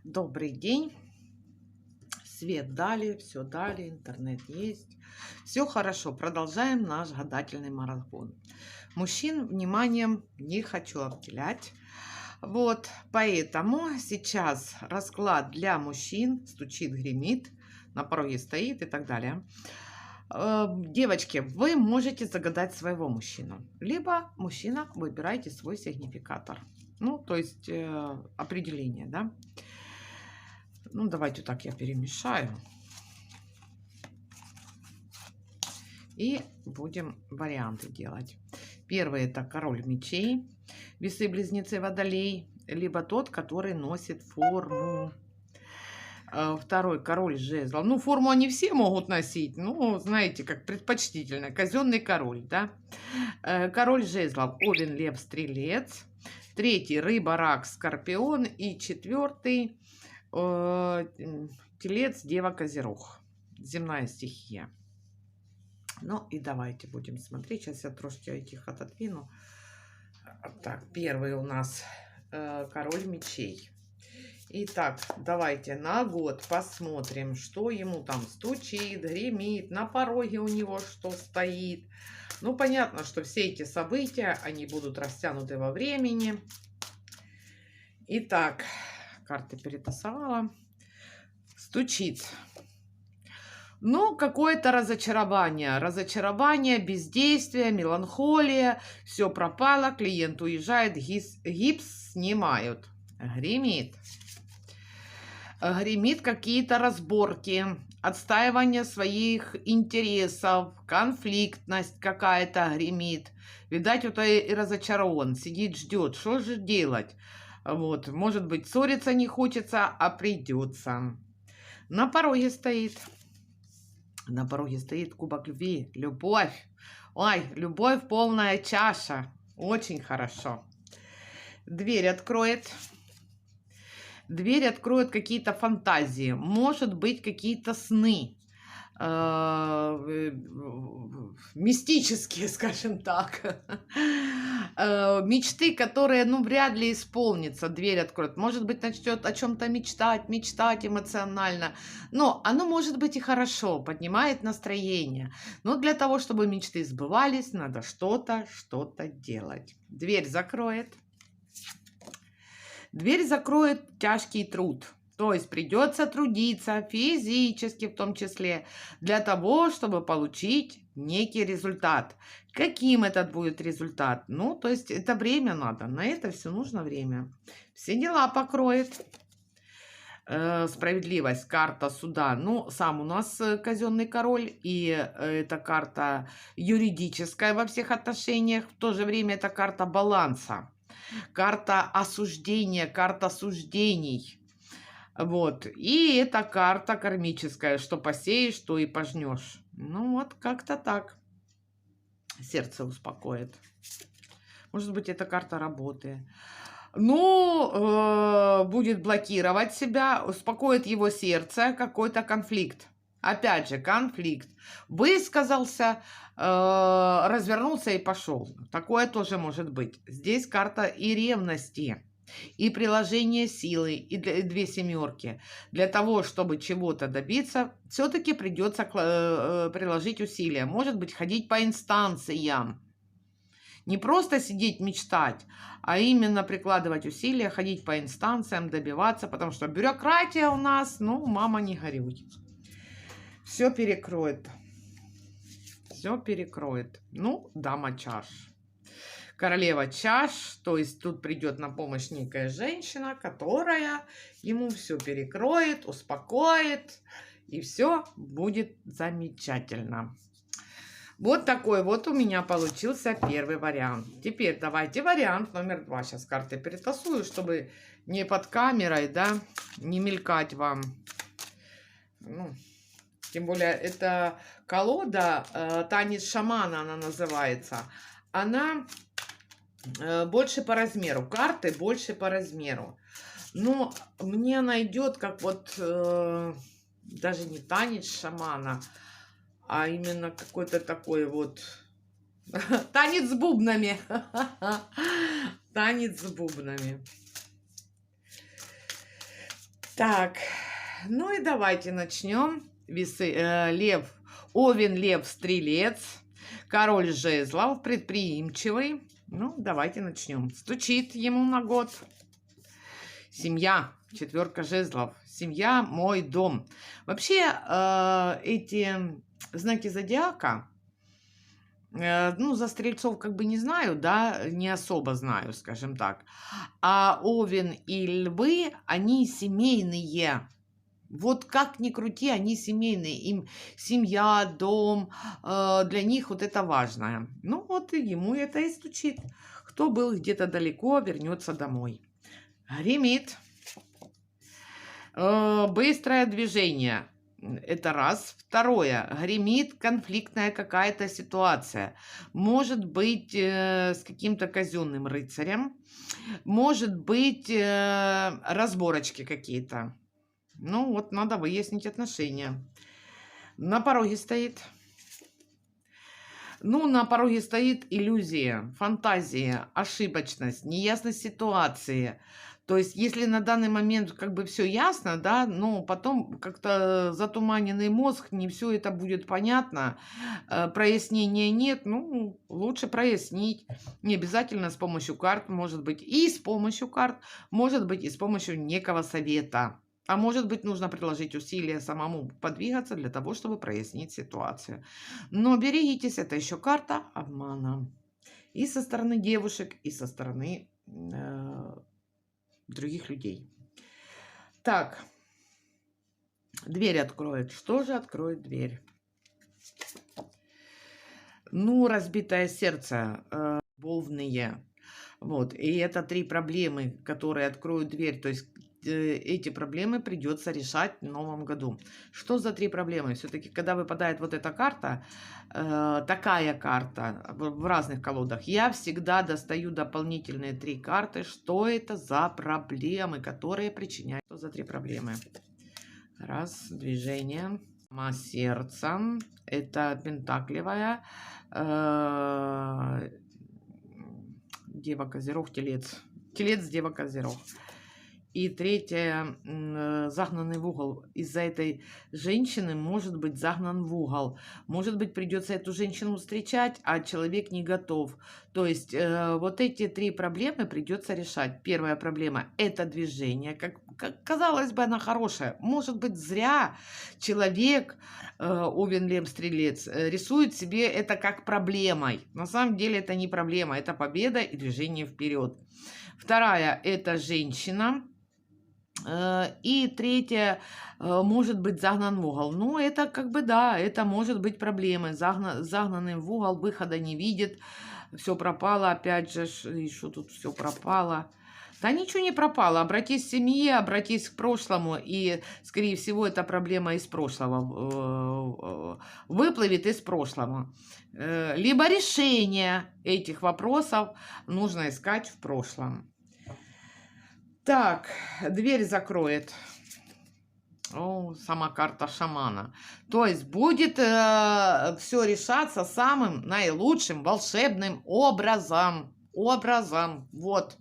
Добрый день. Свет дали, все дали, интернет есть. Все хорошо. Продолжаем наш гадательный марафон. Мужчин вниманием не хочу обделять. Вот, поэтому сейчас расклад для мужчин. Стучит, гремит, на пороге стоит и так далее. Девочки, вы можете загадать своего мужчину. Либо мужчина, выбирайте свой сигнификатор. Ну, то есть определение, да. Ну, давайте так я перемешаю. И будем варианты делать. Первый — это король мечей, весы, близнецы, водолей, либо тот, который носит форму. Второй — король жезлов. Ну, форму они все могут носить, ну, знаете, как предпочтительно. Казенный король, да. Король жезлов — овен, лев, стрелец. Третий — рыба, рак, скорпион. И четвертый — телец, дева, козерог. Земная стихия. Ну и давайте будем смотреть. Сейчас я трошки этих отодвину. Так, первый у нас король мечей. Итак, давайте на год посмотрим, что ему там стучит, гремит, на пороге у него что стоит. Ну, понятно, что все эти события, они будут растянуты во времени. Итак, карты перетасовала. Стучит. Ну, какое-то разочарование, бездействие, меланхолия, все пропало, клиент уезжает, гипс снимают. Гремит. Гремит какие-то разборки, отстаивание своих интересов, конфликтность какая-то гремит. Видать, вот и разочарован, сидит, ждет, что же делать. Вот, может быть, ссориться не хочется, а придется. На пороге стоит. На пороге стоит кубок любви. Любовь. Ой, любовь полная чаша. Очень хорошо. Дверь откроет. Дверь откроет какие-то фантазии. Может быть, какие-то сны. Мистические, скажем так. Мечты, которые, ну, вряд ли исполнятся. Дверь откроет. Может быть, начнет о чем-то мечтать эмоционально. Но оно может быть и хорошо, поднимает настроение. Но для того, чтобы мечты сбывались, надо что-то делать. Дверь закроет. Дверь закроет тяжкий труд. То есть придется трудиться физически в том числе для того, чтобы получить некий результат. Каким этот будет результат? Ну, то есть это время надо. На это все нужно время. Все дела покроет. Справедливость, карта суда. Ну, сам у нас казенный король, и это карта юридическая во всех отношениях. В то же время это карта баланса. Карта осуждения, карта суждений. Вот. И это карта кармическая. Что посеешь, что и пожнешь. Ну, вот как-то так. Сердце успокоит. Может быть, это карта работы. Ну, будет блокировать себя, успокоит его сердце, какой-то конфликт. Опять же, конфликт. Высказался, развернулся и пошел. Такое тоже может быть. Здесь карта и ревности, и приложение силы, и две семерки. Для того, чтобы чего-то добиться, все-таки придется приложить усилия. Может быть, ходить по инстанциям. Не просто сидеть, мечтать, а именно прикладывать усилия, ходить по инстанциям, добиваться, потому что бюрократия у нас, ну, мама, не горюй. Все перекроет. Все перекроет. Ну, дама чаш. Королева чаш, то есть тут придет на помощь некая женщина, которая ему все перекроет, успокоит, и все будет замечательно. Вот такой вот у меня получился первый вариант. Теперь давайте вариант номер 2. Сейчас карты перетасую, чтобы не под камерой, да, не мелькать вам. Ну, тем более, это колода, танец шамана она называется. Она больше по размеру. Карты больше по размеру. Но мне она идет как вот, даже не танец шамана, а именно какой-то такой вот танец с бубнами. Танец с бубнами. Так, ну и давайте начнем. Весы, лев, овен, лев, стрелец, король жезлов, предприимчивый. Ну, давайте начнем. Стучит ему на год. Семья, четверка жезлов. Семья, мой дом. Вообще, эти знаки зодиака, ну, за стрельцов как бы не знаю, да, не особо знаю, скажем так. А овен и львы, они семейные. Вот как ни крути, они семейные. Им семья, дом, для них вот это важно. Ну вот и ему это и стучит. Кто был где-то далеко, вернется домой. Гремит. Быстрое движение. Это раз. Второе. Гремит конфликтная какая-то ситуация. Может быть с каким-то казенным рыцарем. Может быть разборочки какие-то. Ну вот надо выяснить отношения. На пороге стоит. Ну, на пороге стоит иллюзия, фантазия, ошибочность, неясность ситуации. То есть, если на данный момент как бы все ясно, да, но потом как-то затуманенный мозг, не все это будет понятно, прояснения нет, ну, лучше прояснить. Не обязательно с помощью карт, может быть и с помощью карт, может быть и с помощью некого совета. А может быть, нужно приложить усилия самому подвигаться для того, чтобы прояснить ситуацию. Но берегитесь, это еще карта обмана. И со стороны девушек, и со стороны других людей. Так, дверь откроет. Что же откроет дверь? Ну, разбитое сердце, любовные. Вот, и это 3 проблемы, которые откроют дверь. То есть эти проблемы придется решать в новом году. Что за 3 проблемы? Все-таки, когда выпадает вот эта карта, такая карта в разных колодах, я всегда достаю дополнительные 3 карты. Что это за проблемы, которые причиняют? Что за 3 проблемы? Раз, движение. Сама сердца. Это пентаклевая. Дева, Козерог, Телец. Телец, Дева, Козерог. И третье, загнанный в угол. Из-за этой женщины может быть загнан в угол. Может быть, придется эту женщину встречать, а человек не готов. То есть вот эти 3 проблемы придется решать. Первая проблема – это движение. Как казалось бы, она хорошая. Может быть, зря человек, овен, лев, стрелец, рисует себе это как проблемой. На самом деле это не проблема, это победа и движение вперед. Вторая – это женщина. И третье, может быть загнан в угол. Ну, это как бы, да, это может быть проблемой. Загнанный в угол, выхода не видит. Все пропало, опять же, и что тут все пропало? Да ничего не пропало. Обратись к семье, обратись к прошлому, и, скорее всего, эта проблема из прошлого выплывет из прошлого. Либо решение этих вопросов нужно искать в прошлом. Так, дверь закроет. О, сама карта шамана. То есть будет все решаться самым наилучшим волшебным образом. Вот.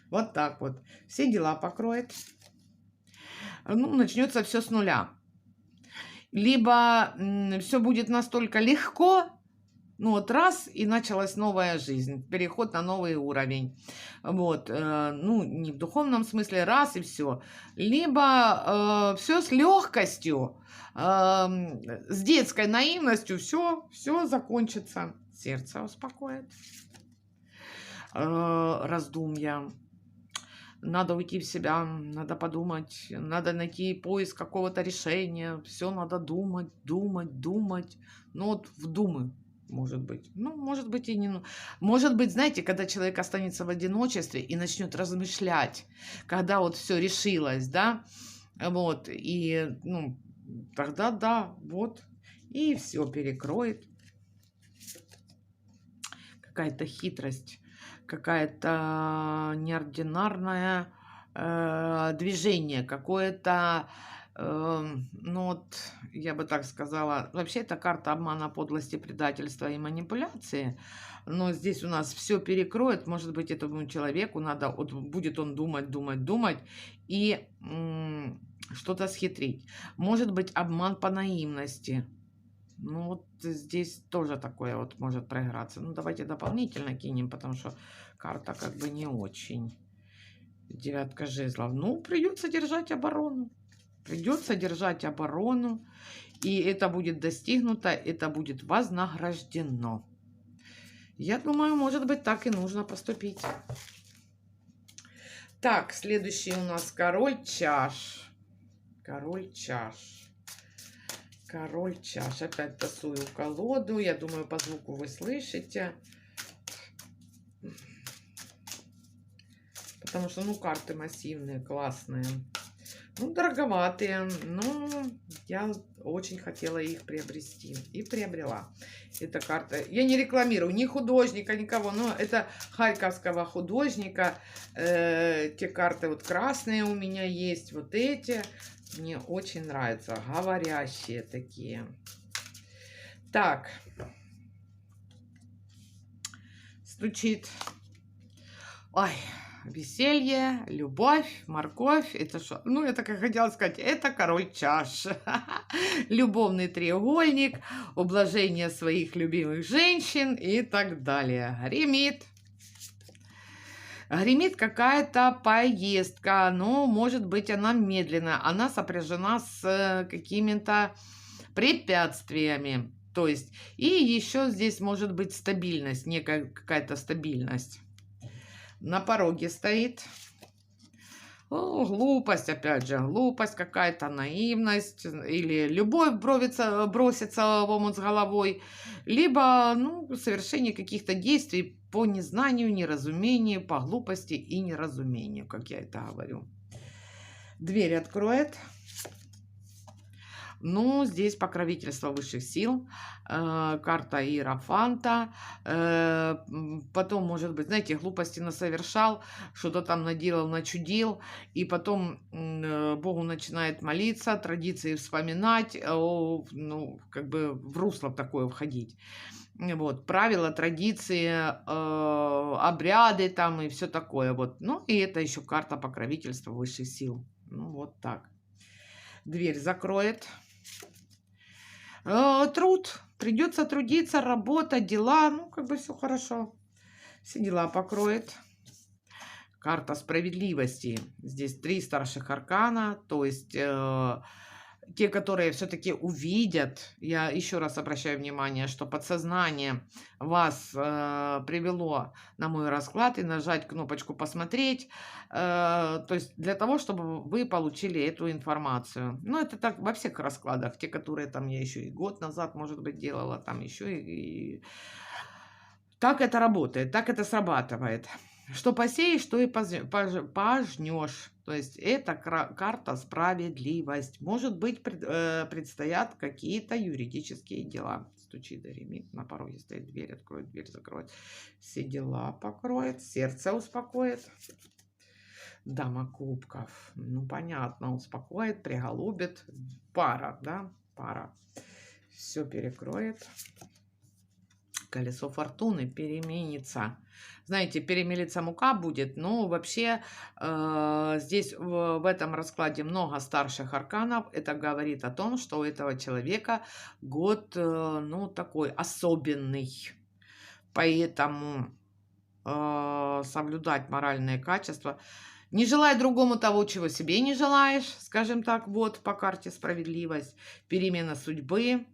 Вот так вот. Все дела покроет. Ну, начнется все с нуля. Либо все будет настолько легко, ну вот раз, и началась новая жизнь, переход на новый уровень. Вот, ну, не в духовном смысле, раз и все. Либо все с легкостью, с детской наивностью, все закончится. Сердце успокоит. Раздумья. Надо уйти в себя, надо подумать, надо найти поиск какого-то решения. Все надо думать. Ну вот в думы. Может быть. Ну, может быть, и не... Может быть, знаете, когда человек останется в одиночестве и начнет размышлять, когда вот все решилось, да, вот, и, ну, тогда, да, вот, и все перекроет. Какая-то хитрость, какая-то неординарное движение, какое-то... Ну вот, я бы так сказала, вообще это карта обмана, подлости, предательства и манипуляции, но здесь у нас все перекроет, может быть, этому человеку надо, вот будет он думать, и что-то схитрить. Может быть, обман по наивности. Ну, вот здесь тоже такое вот может проиграться. Ну, давайте дополнительно кинем, потому что карта как бы не очень. Девятка жезлов. Ну, придется держать оборону. Придется держать оборону. И это будет достигнуто, это будет вознаграждено. Я думаю, может быть, так и нужно поступить. Так, следующий у нас король чаш. Король чаш. Король чаш. Опять тасую колоду. Я думаю, по звуку вы слышите. Потому что, ну, карты массивные, классные. Ну, дороговатые. Но я очень хотела их приобрести. И приобрела. Эта карта. Я не рекламирую ни художника, никого. Но это харьковского художника. Те карты вот красные у меня есть. Вот эти. Мне очень нравятся. Говорящие такие. Так. Стучит. Ой. Веселье, любовь, морковь. Это что? Ну, я так и хотела сказать. Это король чаш. Любовный треугольник, ублажение своих любимых женщин и так далее. Гремит. Гремит какая-то поездка. Но, может быть, она медленная. Она сопряжена с какими-то препятствиями. То есть, и еще здесь может быть стабильность, некая какая-то стабильность. На пороге стоит. О, глупость, опять же, глупость какая-то, наивность. Или любовь бросится в омут с головой. Либо, ну, совершение каких-то действий по незнанию, неразумению, по глупости и неразумению, как я это говорю. Дверь откроет. Ну, здесь покровительство высших сил, карта Иерофанта, потом, может быть, знаете, глупости насовершал, что-то там наделал, начудил, и потом Богу начинает молиться, традиции вспоминать, ну, как бы в русло такое входить. Вот, правила, традиции, обряды там и все такое. Вот. Ну, и это еще карта покровительства высших сил. Ну, вот так. Дверь закроет. Труд. Придется трудиться, работа, дела. Ну, как бы все хорошо. Все дела покроет. Карта справедливости. Здесь 3 старших аркана. То есть те, которые все-таки увидят. Я еще раз обращаю внимание, что подсознание вас привело на мой расклад. И нажать кнопочку «Посмотреть». То есть для того, чтобы вы получили эту информацию. Ну, это так во всех раскладах. Те, которые там я еще и год назад, может быть, делала. Там еще и... Так это работает, так это срабатывает. Что посеешь, что и пожнешь. То есть это карта справедливость. Может быть, предстоят какие-то юридические дела. Стучит, гремит, на пороге стоит дверь, откроет, дверь закроет. Все дела покроет, сердце успокоит. Дама кубков. Ну, понятно, успокоит, приголубит. Пара, да, пара. Все перекроет. Колесо фортуны переменится. Знаете, перемелится мука будет, но вообще здесь в этом раскладе много старших арканов. Это говорит о том, что у этого человека год, ну, такой особенный. Поэтому соблюдать моральные качества. Не желай другому того, чего себе не желаешь, скажем так, вот по карте справедливость, перемена судьбы.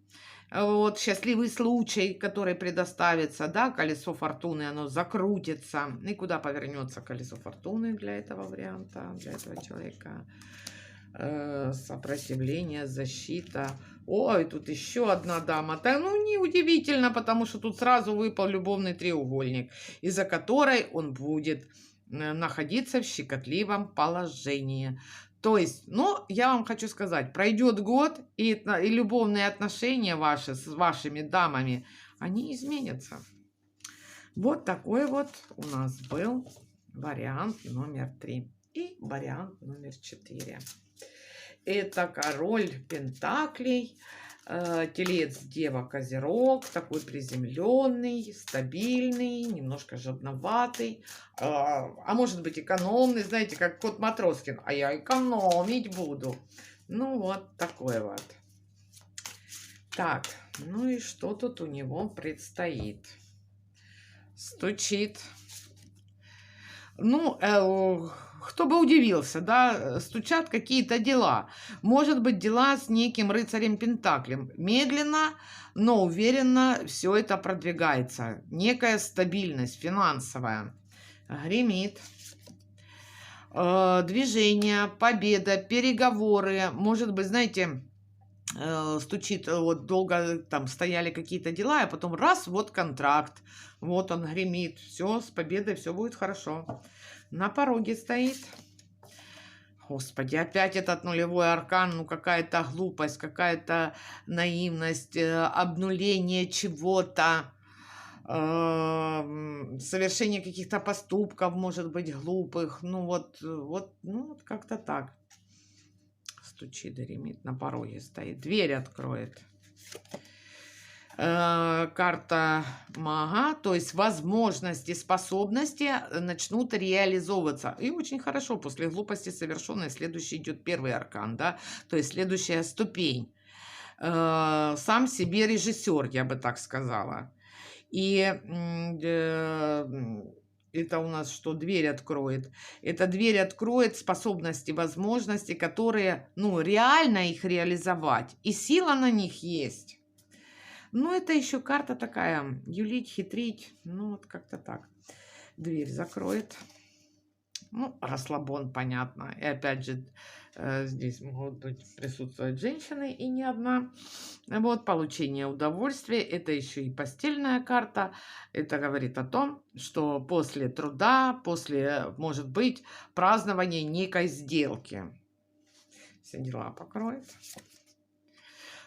Вот, счастливый случай, который предоставится, да, колесо фортуны, оно закрутится. И куда повернется колесо фортуны для этого варианта, для этого человека? Сопротивление, защита. Ой, тут еще одна дама. Да, ну, неудивительно, потому что тут сразу выпал любовный треугольник, из-за которой он будет находиться в щекотливом положении. То есть, ну, я вам хочу сказать, пройдет год, и любовные отношения ваши с вашими дамами, они изменятся. Вот такой вот у нас был вариант номер 3 и вариант номер 4. Это король пентаклей. Телец, Дева, Козерог, такой приземленный, стабильный, немножко жадноватый, а может быть экономный, знаете, как кот Матроскин, а я экономить буду. Ну вот такой вот. Так, ну и что тут у него предстоит? Стучит. Ну, кто бы удивился, да, стучат какие-то дела. Может быть, дела с неким рыцарем Пентаклем. Медленно, но уверенно все это продвигается. Некая стабильность финансовая. Гремит. Движение, победа, переговоры. Может быть, знаете, стучит, вот долго там стояли какие-то дела, а потом раз, вот контракт, вот он гремит, все, с победой, все будет хорошо. На пороге стоит. Господи, опять этот нулевой аркан, ну какая-то глупость, какая-то наивность, обнуление чего-то, совершение каких-то поступков, может быть, глупых, ну вот как-то так. Стучит, гремит, на пороге стоит, дверь откроет. Карта мага, то есть возможности, способности начнут реализовываться. И очень хорошо, после глупости совершенной следующий идет первый аркан, да, то есть следующая ступень. Сам себе режиссер, я бы так сказала. И это у нас что? Дверь откроет. Эта дверь откроет способности, возможности, которые, ну, реально их реализовать. И сила на них есть. Ну, это еще карта такая, юлить, хитрить, ну, вот как-то так. Дверь закроет. Ну, расслабон, понятно. И опять же, здесь могут быть присутствовать женщины, и не одна. Вот, получение удовольствия. Это еще и постельная карта. Это говорит о том, что после труда, после, может быть, празднования некой сделки. Все дела покроет.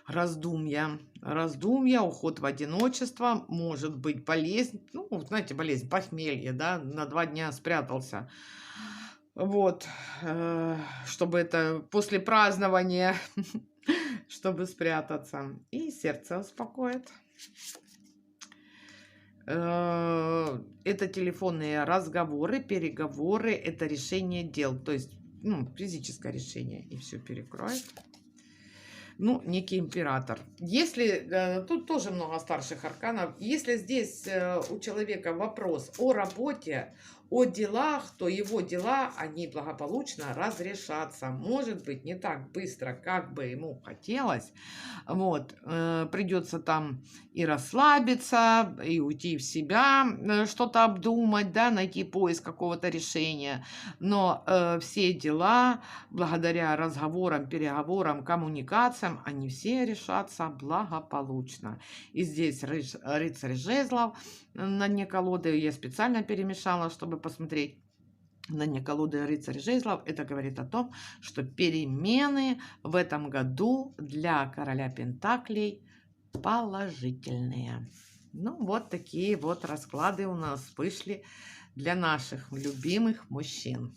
Раздумья. Раздумья, уход в одиночество, может быть болезнь, ну, знаете, болезнь, похмелье, да, на 2 дня спрятался. Вот, чтобы это после празднования, чтобы спрятаться. И сердце успокоит. Это телефонные разговоры, переговоры, это решение дел, то есть, ну, физическое решение, и все перекроет. Ну, некий император. Если, тут тоже много старших арканов, если здесь у человека вопрос о работе, о делах, то его дела, они благополучно разрешатся. Может быть, не так быстро, как бы ему хотелось. Вот, придется там и расслабиться, и уйти в себя, что-то обдумать, да, найти поиск какого-то решения. Но все дела, благодаря разговорам, переговорам, коммуникациям, они все решатся благополучно. И здесь рыцарь жезлов на дне колоды. Я специально перемешала, чтобы посмотреть. На дне колоды рыцарь жезлов. Это говорит о том, что перемены в этом году для короля пентаклей положительные. Ну, вот такие вот расклады у нас вышли для наших любимых мужчин.